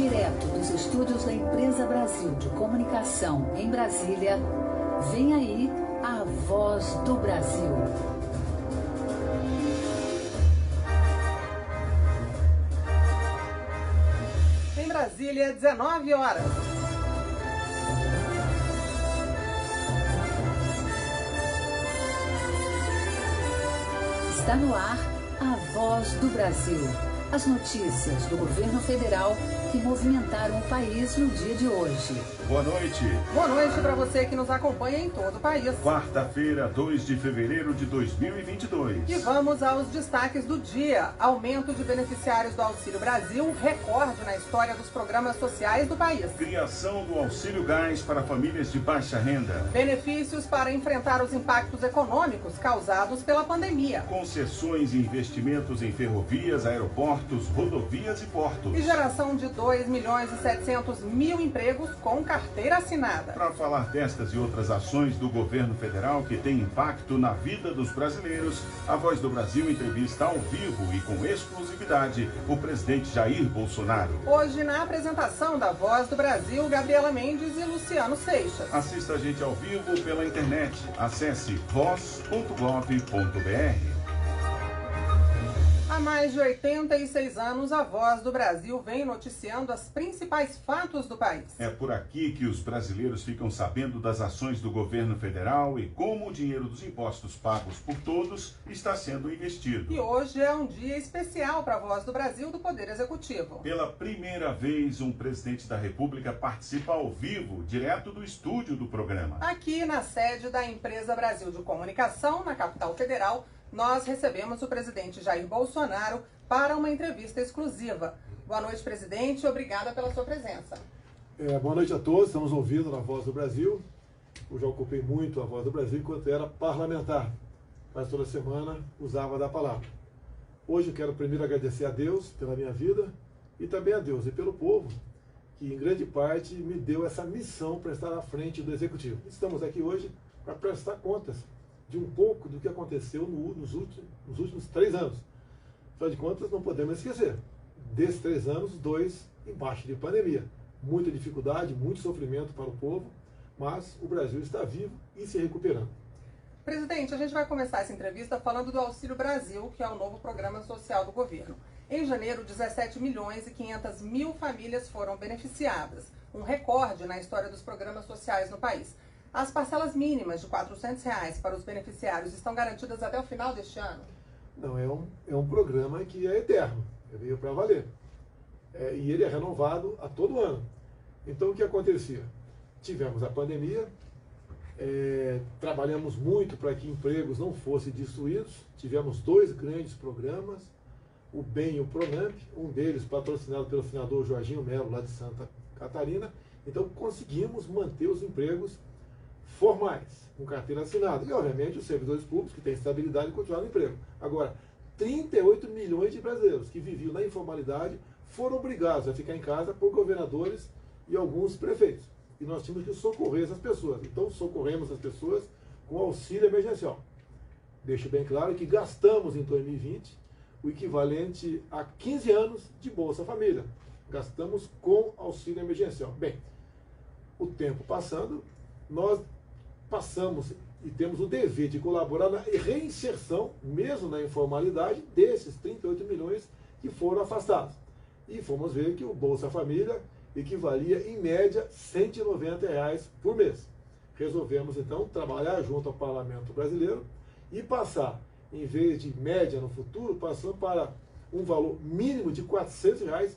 Direto dos estúdios da Empresa Brasil de Comunicação em Brasília, vem aí a Voz do Brasil. Em Brasília, 19 horas. Está no ar a Voz do Brasil. As notícias do governo federal que movimentaram o país no dia de hoje. Boa noite. Boa noite para você que nos acompanha em todo o país. Quarta-feira, 2 de fevereiro de 2022. E vamos aos destaques do dia. Aumento de beneficiários do Auxílio Brasil, recorde na história dos programas sociais do país. Criação do Auxílio Gás para famílias de baixa renda. Benefícios para enfrentar os impactos econômicos causados pela pandemia. Concessões e investimentos em ferrovias, aeroportos, rodovias e portos. E geração de 2.700.000 empregos com carteira assinada. Para falar destas e outras ações do governo federal que têm impacto na vida dos brasileiros, a Voz do Brasil entrevista ao vivo e com exclusividade o presidente Jair Bolsonaro. Hoje, na apresentação da Voz do Brasil, Gabriela Mendes e Luciano Seixas. Assista a gente ao vivo pela internet. Acesse voz.gov.br. Há mais de 86 anos, a Voz do Brasil vem noticiando os principais fatos do país. É por aqui que os brasileiros ficam sabendo das ações do governo federal e como o dinheiro dos impostos pagos por todos está sendo investido. E hoje é um dia especial para a Voz do Brasil do Poder Executivo. Pela primeira vez, um presidente da República participa ao vivo, direto do estúdio do programa. Aqui na sede da Empresa Brasil de Comunicação, na capital federal, nós recebemos o presidente Jair Bolsonaro para uma entrevista exclusiva. Boa noite, presidente. Obrigada pela sua presença. Boa noite a todos. Estamos ouvindo na Voz do Brasil. Eu já ocupei muito a Voz do Brasil enquanto era parlamentar, mas toda semana usava da palavra. Hoje eu quero primeiro agradecer a Deus pela minha vida e também a Deus e pelo povo, que em grande parte me deu essa missão para estar à frente do Executivo. Estamos aqui hoje para prestar contas de um pouco do que aconteceu nos últimos 3 anos. Afinal de contas, não podemos esquecer, desses 3 anos, 2 embaixo de pandemia. Muita dificuldade, muito sofrimento para o povo, mas o Brasil está vivo e se recuperando. Presidente, a gente vai começar essa entrevista falando do Auxílio Brasil, que é o novo programa social do governo. Em janeiro, 17.500.000 famílias foram beneficiadas, um recorde na história dos programas sociais no país. As parcelas mínimas de R$ 400 para os beneficiários estão garantidas até o final deste ano? Não, é um programa que é eterno, veio para valer. E ele é renovado a todo ano. Então o que acontecia? Tivemos a pandemia, trabalhamos muito para que empregos não fossem destruídos, tivemos 2 grandes programas, o BEM e o PRONAMP, um deles patrocinado pelo senador Jorginho Melo, lá de Santa Catarina. Então conseguimos manter os empregos formais, com carteira assinada. E, obviamente, os servidores públicos que têm estabilidade e continuar no emprego. Agora, 38 milhões de brasileiros que viviam na informalidade foram obrigados a ficar em casa por governadores e alguns prefeitos. E nós tínhamos que socorrer essas pessoas. Então, socorremos as pessoas com auxílio emergencial. Deixo bem claro que gastamos em 2020 o equivalente a 15 anos de Bolsa Família. Gastamos com auxílio emergencial. Bem, o tempo passando, nós passamos e temos o dever de colaborar na reinserção, mesmo na informalidade, desses 38 milhões que foram afastados. E fomos ver que o Bolsa Família equivalia, em média, R$ 190 por mês. Resolvemos, então, trabalhar junto ao Parlamento Brasileiro e passar, em vez de média no futuro, passando para um valor mínimo de R$ 400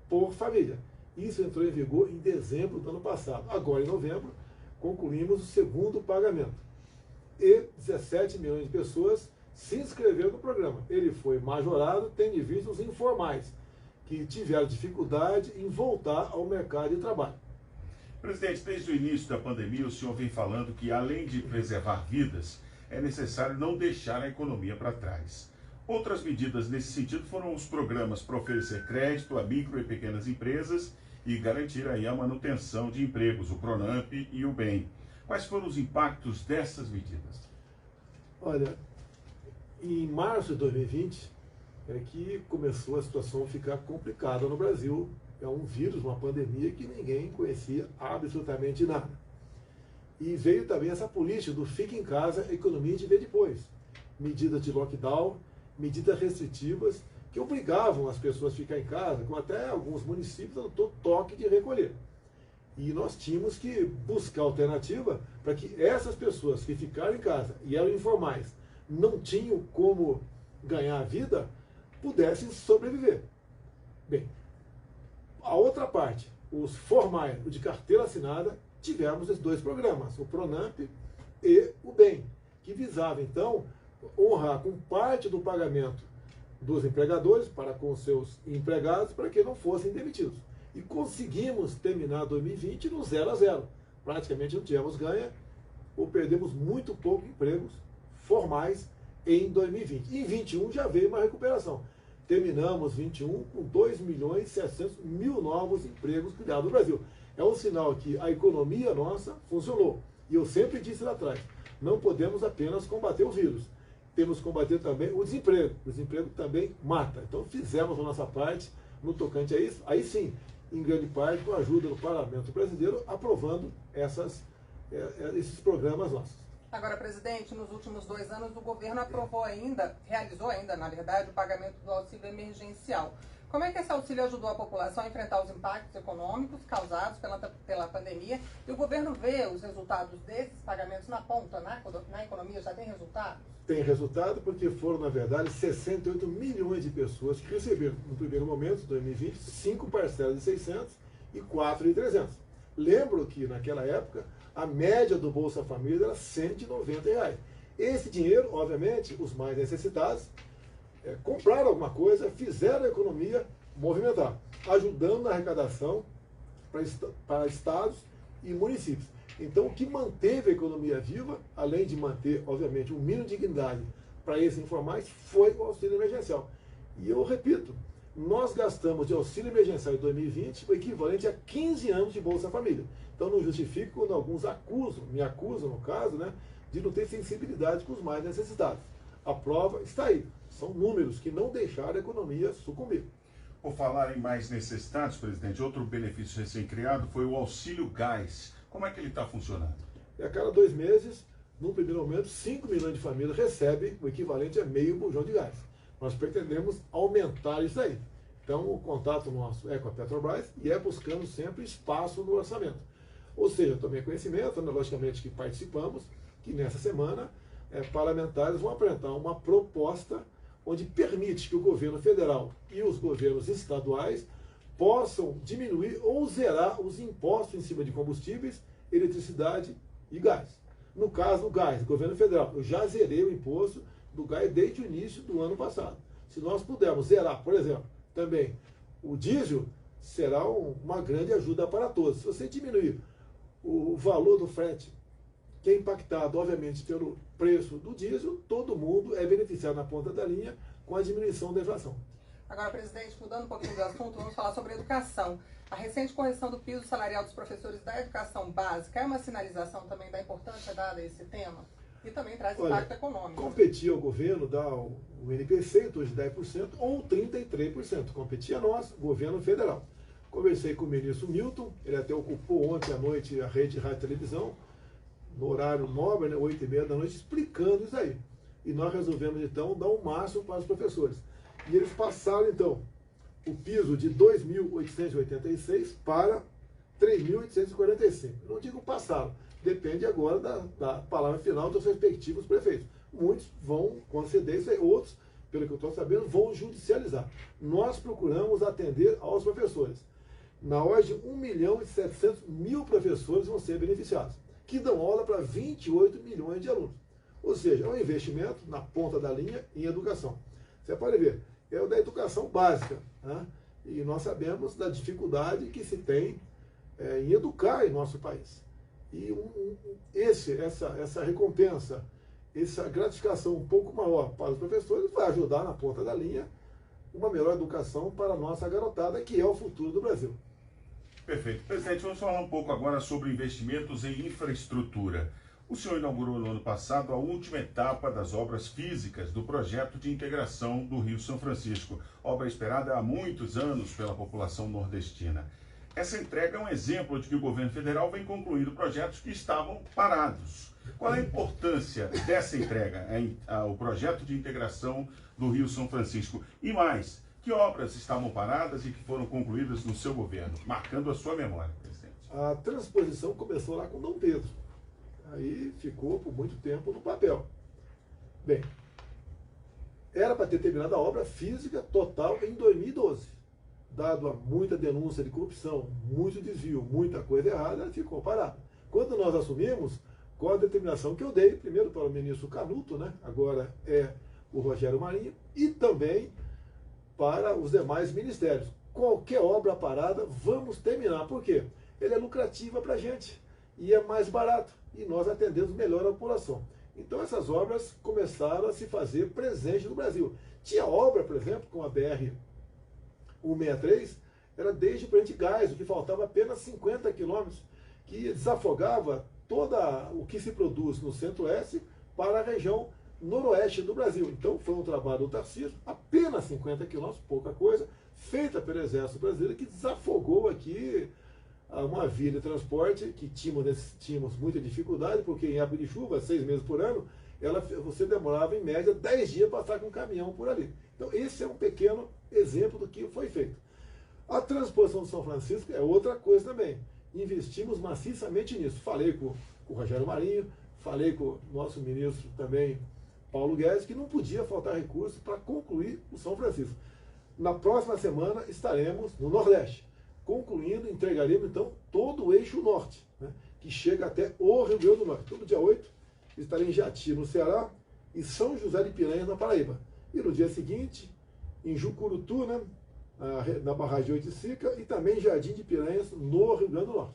por família. Isso entrou em vigor em dezembro do ano passado. Agora, em novembro, concluímos o segundo pagamento. E 17 milhões de pessoas se inscreveram no programa. Ele foi majorado, tendo em vista os informais, que tiveram dificuldade em voltar ao mercado de trabalho. Presidente, desde o início da pandemia, o senhor vem falando que, além de preservar vidas, é necessário não deixar a economia para trás. Outras medidas nesse sentido foram os programas para oferecer crédito a micro e pequenas empresas e garantir aí a manutenção de empregos, o PRONAMP e o BEM. Quais foram os impactos dessas medidas? Olha, em março de 2020 é que começou a situação a ficar complicada no Brasil é um vírus, uma pandemia que ninguém conhecia absolutamente nada. E veio também essa política do fique em casa, a economia de ver depois. Medidas de lockdown, medidas restritivas que obrigavam as pessoas a ficar em casa, como até alguns municípios adotou toque de recolher. E nós tínhamos que buscar alternativa para que essas pessoas que ficaram em casa e eram informais, não tinham como ganhar a vida, pudessem sobreviver. Bem, a outra parte, os formais, o de carteira assinada, tivemos esses dois programas, o Pronamp e o BEM, que visava então honrar com parte do pagamento dos empregadores para com seus empregados para que não fossem demitidos. E conseguimos terminar 2020 no 0 a 0. Praticamente não tivemos ganha ou perdemos muito pouco empregos formais em 2020. Em 2021 já veio uma recuperação. Terminamos 2021 com 2.700.000 novos empregos criados no Brasil. É um sinal que a economia nossa funcionou. E eu sempre disse lá atrás, não podemos apenas combater o vírus. Temos que combater também o desemprego. O desemprego também mata. Então fizemos a nossa parte no tocante a isso. Aí sim, em grande parte, com a ajuda do Parlamento Brasileiro, aprovando esses programas nossos. Agora, presidente, nos últimos 2 anos o governo realizou ainda, na verdade, o pagamento do auxílio emergencial. Como é que esse auxílio ajudou a população a enfrentar os impactos econômicos causados pela pandemia? E o governo vê os resultados desses pagamentos na ponta, na economia? Já tem resultados? Tem resultado porque foram, na verdade, 68 milhões de pessoas que receberam, no primeiro momento, 2020, 5 parcelas de 600 e 4 de 300. Lembro que, naquela época, a média do Bolsa Família era R$ 190. Esse dinheiro, obviamente, os mais necessitados, compraram alguma coisa, fizeram a economia movimentar, ajudando na arrecadação para estados e municípios. Então, o que manteve a economia viva, além de manter, obviamente, um mínimo de dignidade para esses informais, foi o auxílio emergencial. E eu repito, nós gastamos de auxílio emergencial em 2020 o equivalente a 15 anos de Bolsa Família. Então, não justifico quando alguns me acusam, no caso, de não ter sensibilidade com os mais necessitados. A prova está aí. São números que não deixaram a economia sucumbir. Por falar em mais necessitados, presidente, outro benefício recém-criado foi o auxílio gás. Como é que ele está funcionando? A cada 2 meses, no primeiro momento, 5 milhões de famílias recebem o equivalente a meio bujão de gás. Nós pretendemos aumentar isso aí. Então, o contato nosso é com a Petrobras e é buscando sempre espaço no orçamento. Ou seja, tomei conhecimento, logicamente que participamos, que nessa semana parlamentares vão apresentar uma proposta onde permite que o governo federal e os governos estaduais possam diminuir ou zerar os impostos em cima de combustíveis, eletricidade e gás. No caso do gás, do governo federal, eu já zerei o imposto do gás desde o início do ano passado. Se nós pudermos zerar, por exemplo, também o diesel, será uma grande ajuda para todos. Se você diminuir o valor do frete, que é impactado, obviamente, pelo preço do diesel, todo mundo é beneficiado na ponta da linha com a diminuição da inflação. Agora, presidente, mudando um pouquinho do assunto, vamos falar sobre educação. A recente correção do piso salarial dos professores da educação básica é uma sinalização também da importância dada a esse tema? E também traz impacto econômico. Competia ao governo dar o NPC em torno de 10% ou 33%. Competia a nós, governo federal. Conversei com o ministro Milton, ele até ocupou ontem à noite a rede de rádio e televisão, no horário nobre, 8h30 da noite, explicando isso aí. E nós resolvemos, então, dar um máximo para os professores. E eles passaram, então, o piso de 2.886 para 3.845. Não digo passaram, depende agora da palavra final dos respectivos prefeitos. Muitos vão conceder isso aí, outros, pelo que eu estou sabendo, vão judicializar. Nós procuramos atender aos professores. Na ordem de 1.700.000 professores vão ser beneficiados, que dão aula para 28 milhões de alunos. Ou seja, é um investimento na ponta da linha em educação. Você pode ver, é o da educação básica, e nós sabemos da dificuldade que se tem em educar em nosso país. E essa recompensa, essa gratificação um pouco maior para os professores vai ajudar na ponta da linha uma melhor educação para a nossa garotada, que é o futuro do Brasil. Perfeito. Presidente, vamos falar um pouco agora sobre investimentos em infraestrutura. O senhor inaugurou no ano passado a última etapa das obras físicas do projeto de integração do Rio São Francisco, obra esperada há muitos anos pela população nordestina. Essa entrega é um exemplo de que o governo federal vem concluindo projetos que estavam parados. Qual é a importância dessa entrega ao projeto de integração do Rio São Francisco? E mais, que obras estavam paradas e que foram concluídas no seu governo, marcando a sua memória, presidente? A transposição começou lá com Dom Pedro. Aí ficou por muito tempo no papel. Bem, era para ter terminado a obra física total em 2012. Dado a muita denúncia de corrupção, muito desvio, muita coisa errada, ela ficou parada. Quando nós assumimos, com a determinação que eu dei, primeiro para o ministro Canuto, né? Agora é o Rogério Marinho, e também para os demais ministérios. Qualquer obra parada, vamos terminar. Por quê? Ele é lucrativa para a gente e é mais barato. E nós atendemos melhor a população. Então essas obras começaram a se fazer presente no Brasil. Tinha obra, por exemplo, com a BR-163, era desde o Presidente Geisel, que faltava apenas 50 quilômetros, que desafogava todo o que se produz no centro-oeste para a região noroeste do Brasil. Então foi um trabalho do Tarcísio, apenas 50 quilômetros, pouca coisa, feita pelo Exército Brasileiro, que desafogou aqui uma via de transporte que tínhamos muita dificuldade, porque em época de chuva, 6 meses por ano, você demorava em média 10 dias para passar com um caminhão por ali. Então esse é um pequeno exemplo do que foi feito. A transposição de São Francisco é outra coisa também. Investimos maciçamente nisso. Falei com o Rogério Marinho, falei com o nosso ministro também, Paulo Guedes, que não podia faltar recursos para concluir o São Francisco. Na próxima semana estaremos no Nordeste, concluindo, entregaremos então todo o eixo norte, né, que chega até o Rio Grande do Norte. Todo dia 8 estarei em Jati, no Ceará, e São José de Piranhas, na Paraíba. E no dia seguinte, em Jucurutu, né, na barragem de Oiticica, e também em Jardim de Piranhas, no Rio Grande do Norte.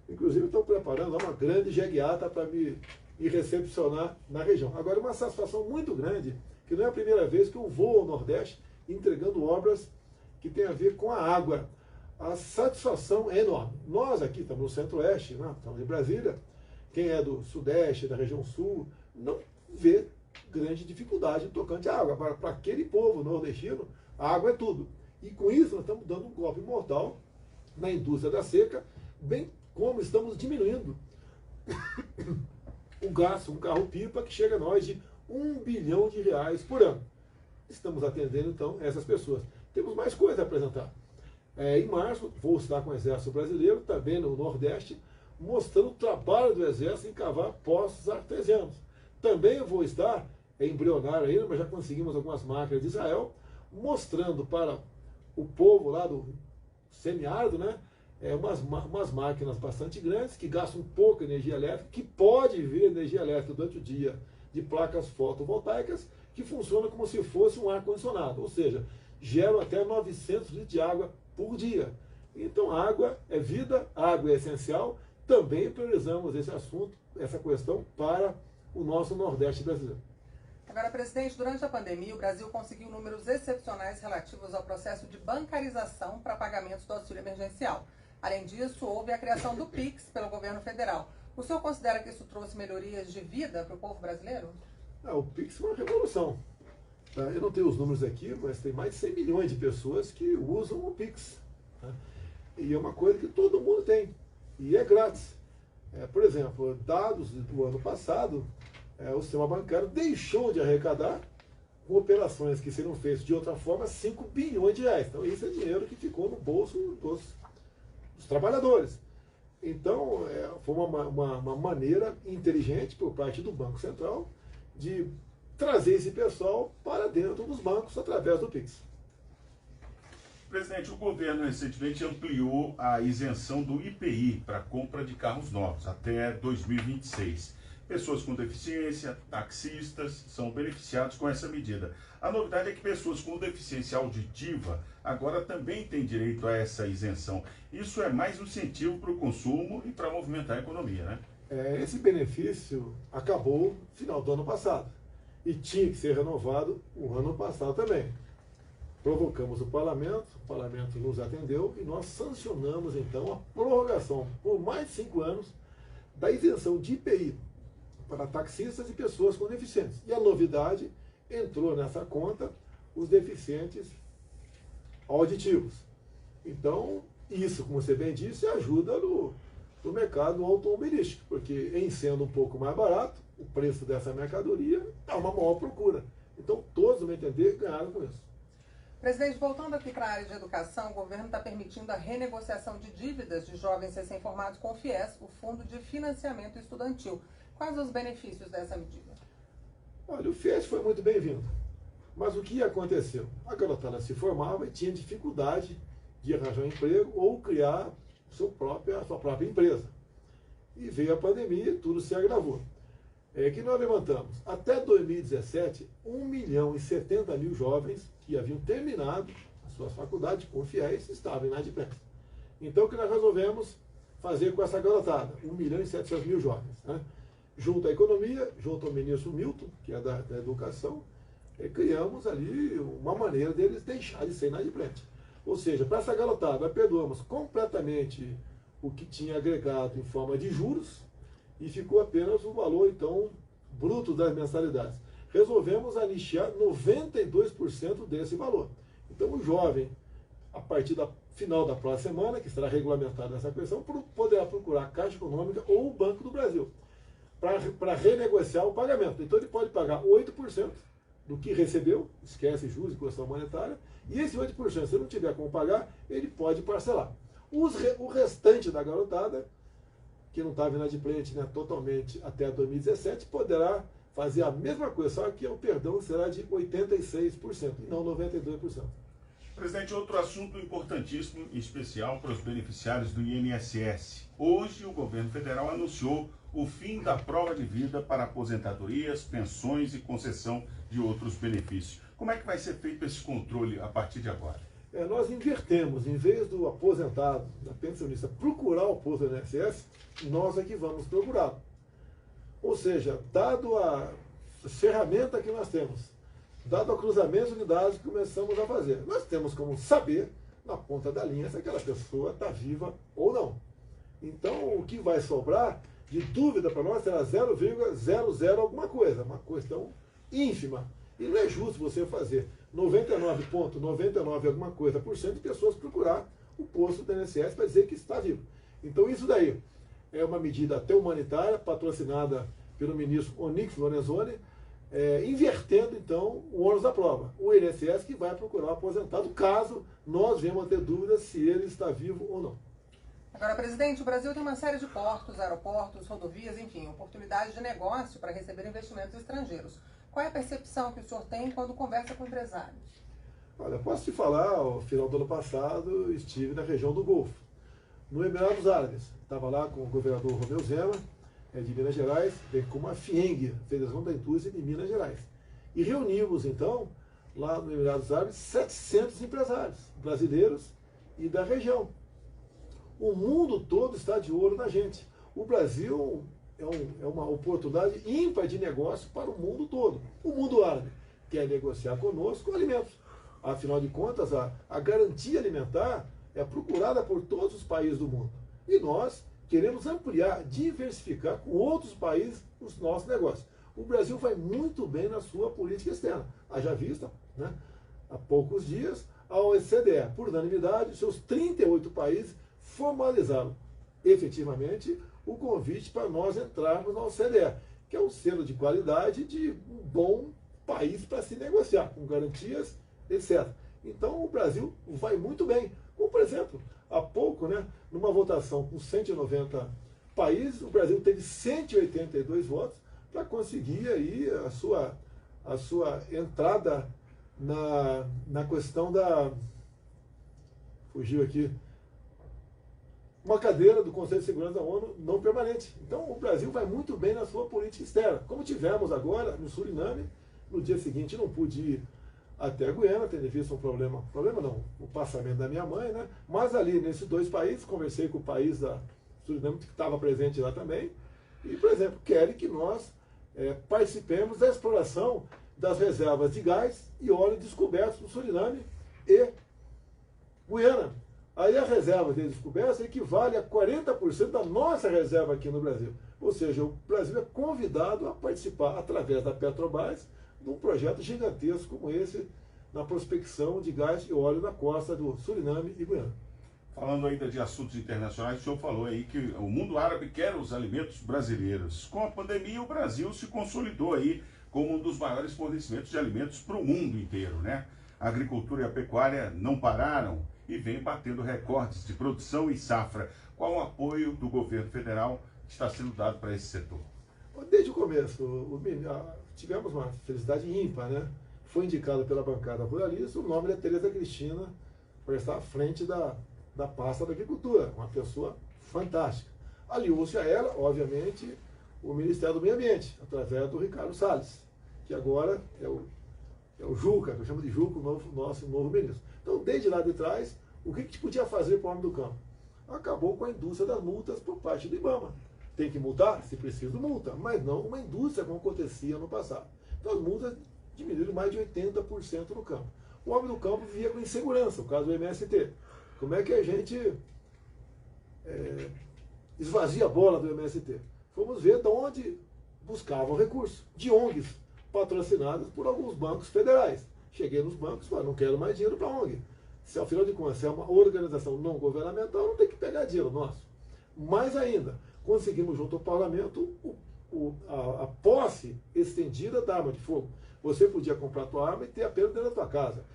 Inclusive, estou preparando uma grande jegueata para me recepcionar na região. Agora, uma satisfação muito grande, que não é a primeira vez que eu vou ao Nordeste entregando obras que têm a ver com a água. A satisfação é enorme. Nós aqui estamos no Centro-Oeste, né? Estamos em Brasília. Quem é do Sudeste, da região Sul, não vê grande dificuldade tocante à água. Agora, para aquele povo nordestino, a água é tudo. E com isso, nós estamos dando um golpe mortal na indústria da seca, bem como estamos diminuindo o gasto, um carro-pipa que chega a nós de R$1 bilhão por ano. Estamos atendendo, então, essas pessoas. Temos mais coisa a apresentar. Em março, vou estar com o Exército Brasileiro, também no Nordeste, mostrando o trabalho do Exército em cavar poços artesianos. Também vou estar, embrionário ainda, mas já conseguimos algumas máquinas de Israel, mostrando para o povo lá do semiárido, né, umas máquinas bastante grandes, que gastam pouca energia elétrica, que pode vir energia elétrica durante o dia de placas fotovoltaicas, que funcionam como se fosse um ar-condicionado, ou seja, geram até 900 litros de água por dia. Então, água é vida, água é essencial. Também priorizamos esse assunto, essa questão, para o nosso Nordeste brasileiro. Agora, presidente, durante a pandemia, o Brasil conseguiu números excepcionais relativos ao processo de bancarização para pagamentos do auxílio emergencial. Além disso, houve a criação do PIX pelo governo federal. O senhor considera que isso trouxe melhorias de vida para o povo brasileiro? O PIX foi uma revolução. Eu não tenho os números aqui, mas tem mais de 100 milhões de pessoas que usam o PIX. E é uma coisa que todo mundo tem. E é grátis. Por exemplo, dados do ano passado, o sistema bancário deixou de arrecadar, com operações que seriam feitas de outra forma, R$5 bilhões. Então, isso é dinheiro que ficou no bolso dos trabalhadores. Então, foi uma maneira inteligente por parte do Banco Central de trazer esse pessoal para dentro dos bancos através do PIX. Presidente, o governo recentemente ampliou a isenção do IPI para compra de carros novos até 2026. Pessoas com deficiência, taxistas, são beneficiados com essa medida. A novidade é que pessoas com deficiência auditiva agora também têm direito a essa isenção. Isso é mais um incentivo para o consumo e para movimentar a economia, né? Esse benefício acabou no final do ano passado e tinha que ser renovado o ano passado também. Provocamos o Parlamento nos atendeu e nós sancionamos então a prorrogação por mais de 5 anos da isenção de IPI para taxistas e pessoas com deficiências. E a novidade, entrou nessa conta os deficientes auditivos. Então, isso, como você bem disse, ajuda no mercado automobilístico, porque em sendo um pouco mais barato, o preço dessa mercadoria dá uma maior procura. Então, todos, no meu entender, ganharam com isso. Presidente, voltando aqui para a área de educação, o governo está permitindo a renegociação de dívidas de jovens recém-formados com o FIES, o Fundo de Financiamento Estudantil. Quais os benefícios dessa medida? Olha, o FIES foi muito bem-vindo. Mas o que aconteceu? A garotada se formava e tinha dificuldade de arranjar um emprego ou criar a sua própria empresa. E veio a pandemia e tudo se agravou. É que nós levantamos, até 2017, 1.070.000 jovens que haviam terminado as suas faculdades com FIES estavam inadimplentes. Então, o que nós resolvemos fazer com essa garotada? 1.700.000 jovens. Né? Junto à economia, junto ao ministro Milton, que é da educação, criamos ali uma maneira deles deixar de ser inadimplente. Ou seja, para essa garotada, nós perdoamos completamente o que tinha agregado em forma de juros e ficou apenas o valor, então, bruto das mensalidades. Resolvemos anistiar 92% desse valor. Então, o jovem, a partir da final da próxima semana, que será regulamentada essa questão, poderá procurar a Caixa Econômica ou o Banco do Brasil para renegociar o pagamento. Então, ele pode pagar 8% do que recebeu, esquece juros e questão monetária, e esse 8%, se não tiver como pagar, ele pode parcelar. O restante da garotada, que não estava inadimplente, né, totalmente até 2017, poderá fazer a mesma coisa, só que o perdão será de 86% e não 92%. Presidente, outro assunto importantíssimo, em especial para os beneficiários do INSS. Hoje o governo federal anunciou o fim da prova de vida para aposentadorias, pensões e concessão de outros benefícios. Como é que vai ser feito esse controle a partir de agora? Nós invertemos, em vez do aposentado, da pensionista, procurar o posto do INSS, nós é que vamos procurá-lo. Ou seja, dado a ferramenta que nós temos, dado o cruzamento de dados que começamos a fazer, nós temos como saber, na ponta da linha, se aquela pessoa está viva ou não. Então, o que vai sobrar de dúvida para nós será 0,00 alguma coisa, uma questão ínfima. E não é justo você fazer 99,99 alguma coisa por cento de pessoas procurar o posto do INSS para dizer que está vivo. Então isso daí é uma medida até humanitária, patrocinada pelo ministro Onyx Lorenzoni, invertendo então o ônus da prova. O INSS que vai procurar o aposentado, caso nós venhamos a ter dúvidas se ele está vivo ou não. Agora, presidente, o Brasil tem uma série de portos, aeroportos, rodovias, enfim, oportunidades de negócio para receber investimentos estrangeiros. Qual é a percepção que o senhor tem quando conversa com empresários? Olha, posso te falar, ao final do ano passado, estive na região do Golfo, no Emirados Árabes. Estava lá com o governador Romeu Zema, de Minas Gerais, bem como a FIENG, Federação da Indústria de Minas Gerais. E reunimos, então, lá no Emirados Árabes, 700 empresários brasileiros e da região. O mundo todo está de olho na gente. O Brasil é uma oportunidade ímpar de negócio para o mundo todo. O mundo árabe quer negociar conosco alimentos. Afinal de contas, a garantia alimentar é procurada por todos os países do mundo. E nós queremos ampliar, diversificar com outros países os nossos negócios. O Brasil vai muito bem na sua política externa. Haja vista, né, há poucos dias, a OCDE, por unanimidade, seus 38 países formalizaram efetivamente o convite para nós entrarmos na OCDE, que é um selo de qualidade de um bom país para se negociar, com garantias, etc. Então o Brasil vai muito bem. Como, por exemplo, há pouco, né, numa votação com 190 países, o Brasil teve 182 votos para conseguir aí a sua entrada na questão da... Fugiu aqui. Uma cadeira do Conselho de Segurança da ONU não permanente. Então o Brasil vai muito bem na sua política externa. Como tivemos agora no Suriname, no dia seguinte não pude ir até a Guiana, tendo visto um problema não, o passamento da minha mãe, né? Mas ali nesses dois países, conversei com o país da Suriname, que estava presente lá também, e, por exemplo, querem que nós participemos da exploração das reservas de gás e óleo descobertos no Suriname e Guiana. Aí a reserva de descoberta equivale a 40% da nossa reserva aqui no Brasil. Ou seja, o Brasil é convidado a participar, através da Petrobras, de um projeto gigantesco como esse, na prospecção de gás e óleo na costa do Suriname e Guiana. Falando ainda de assuntos internacionais, o senhor falou aí que o mundo árabe quer os alimentos brasileiros. Com a pandemia, o Brasil se consolidou aí como um dos maiores fornecimentos de alimentos para o mundo inteiro, né? A agricultura e a pecuária não pararam e vem batendo recordes de produção e safra. Qual o apoio do governo federal que está sendo dado para esse setor? Desde o começo, tivemos uma felicidade ímpar, né? Foi indicado pela bancada ruralista o nome da Tereza Cristina para estar à frente da pasta da agricultura, uma pessoa fantástica. Aliou-se a ela, obviamente, o Ministério do Meio Ambiente, através do Ricardo Salles, que agora é o Juca, que eu chamo de Juca, o nosso novo ministro. Então, desde lá de trás, o que a gente podia fazer para o homem do campo? Acabou com a indústria das multas por parte do IBAMA. Tem que multar? Se preciso, multa, mas não uma indústria como acontecia no passado. Então, as multas diminuíram mais de 80% no campo. O homem do campo vivia com insegurança, o caso do MST. Como é que a gente esvazia a bola do MST? Fomos ver de onde buscavam recursos, de ONGs, patrocinadas por alguns bancos federais. Cheguei nos bancos e falei, não quero mais dinheiro para a ONG. Se, afinal de contas, é uma organização não governamental, não tem que pegar dinheiro nosso. Mais ainda, conseguimos junto ao parlamento a posse estendida da arma de fogo. Você podia comprar a tua arma e ter apenas dentro da tua casa.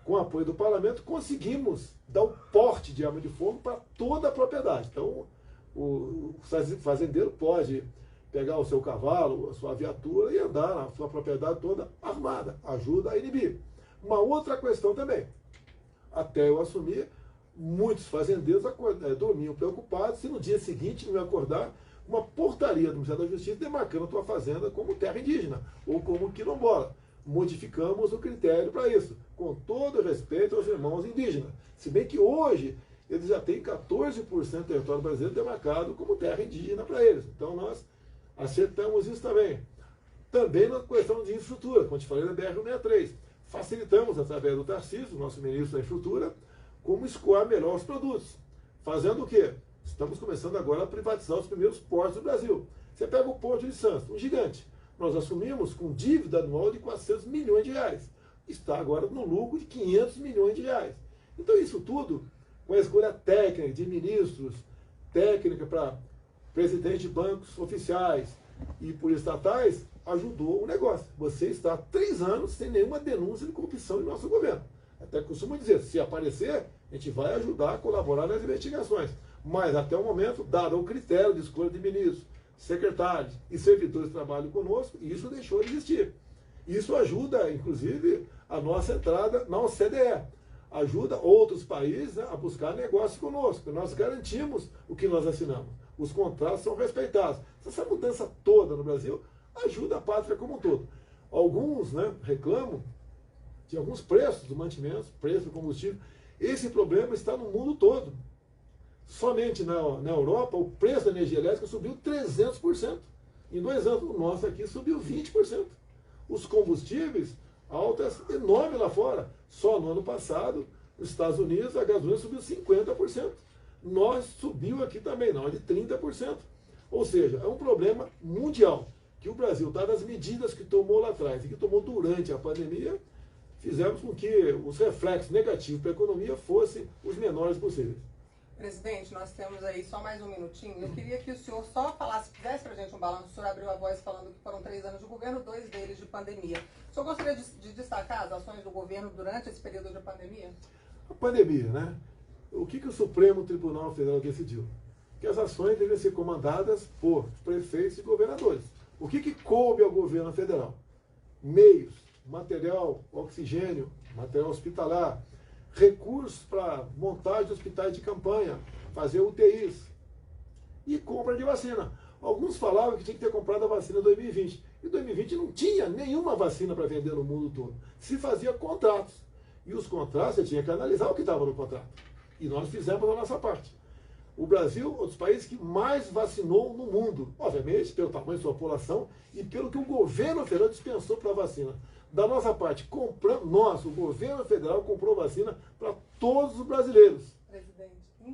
Com o apoio do parlamento, conseguimos dar o porte de arma de fogo para toda a propriedade. Então, o fazendeiro pode pegar o seu cavalo, a sua viatura e andar na sua propriedade toda armada. Ajuda a inibir. Uma outra questão também. Até eu assumir, muitos fazendeiros dormiam preocupados se no dia seguinte não ia acordar uma portaria do Ministério da Justiça demarcando a tua fazenda como terra indígena ou como quilombola. Modificamos o critério para isso, com todo respeito aos irmãos indígenas. Se bem que hoje eles já têm 14% do território brasileiro demarcado como terra indígena para eles. Então nós acertamos isso também. Também na questão de infraestrutura, como te falei da BR-163. Facilitamos, através do Tarcísio, nosso ministro da Infraestrutura, como escoar melhor os produtos. Fazendo o quê? Estamos começando agora a privatizar os primeiros portos do Brasil. Você pega o Porto de Santos, um gigante. Nós assumimos com dívida anual de 400 milhões de reais. Está agora no lucro de 500 milhões de reais. Então isso tudo, com a escolha técnica de ministros, técnica para presidente de bancos oficiais e por estatais, ajudou o negócio. Você está há 3 anos sem nenhuma denúncia de corrupção em nosso governo. Até costumo dizer, se aparecer, a gente vai ajudar a colaborar nas investigações. Mas até o momento, dado o critério de escolha de ministros, secretários e servidores que trabalham conosco, isso deixou de existir. Isso ajuda, inclusive, a nossa entrada na OCDE. Ajuda outros países a buscar negócio conosco. Nós garantimos o que nós assinamos. Os contratos são respeitados. Essa mudança toda no Brasil ajuda a pátria como um todo. Alguns reclamam de alguns preços do mantimento, preço do combustível. Esse problema está no mundo todo. Somente na Europa, o preço da energia elétrica subiu 300%. Em 2 anos, o nosso aqui subiu 20%. Os combustíveis, altas enormes lá fora. Só no ano passado, nos Estados Unidos, a gasolina subiu 50%. Nós subiu aqui também, não, de 30%. Ou seja, é um problema mundial, que o Brasil, dadas as medidas que tomou lá atrás e que tomou durante a pandemia, fizemos com que os reflexos negativos para a economia fossem os menores possíveis. Presidente, nós temos aí só mais um minutinho. Eu queria que o senhor só fizesse para a gente um balanço. O senhor abriu a voz falando que foram 3 anos de governo, 2 deles de pandemia. O senhor gostaria de destacar as ações do governo durante esse período de pandemia? A pandemia, O que o Supremo Tribunal Federal decidiu? Que as ações devem ser comandadas por prefeitos e governadores. O que coube ao governo federal? Meios, material, oxigênio, material hospitalar, recursos para montagem de hospitais de campanha, fazer UTIs e compra de vacina. Alguns falavam que tinha que ter comprado a vacina em 2020. Em 2020 não tinha nenhuma vacina para vender no mundo todo. Se fazia contratos. E os contratos, você tinha que analisar o que estava no contrato. E nós fizemos a nossa parte. O Brasil é um dos países que mais vacinou no mundo. Obviamente, pelo tamanho de sua população e pelo que o governo federal dispensou para a vacina. Da nossa parte, o governo federal comprou vacina para todos os brasileiros. Presidente.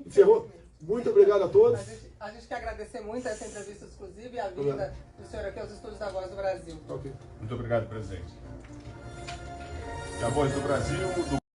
Encerrou. Muito obrigado a todos. A gente quer agradecer muito essa entrevista exclusiva e a vinda do senhor aqui aos estúdios da Voz do Brasil. Muito obrigado, presidente. E a Voz do Brasil...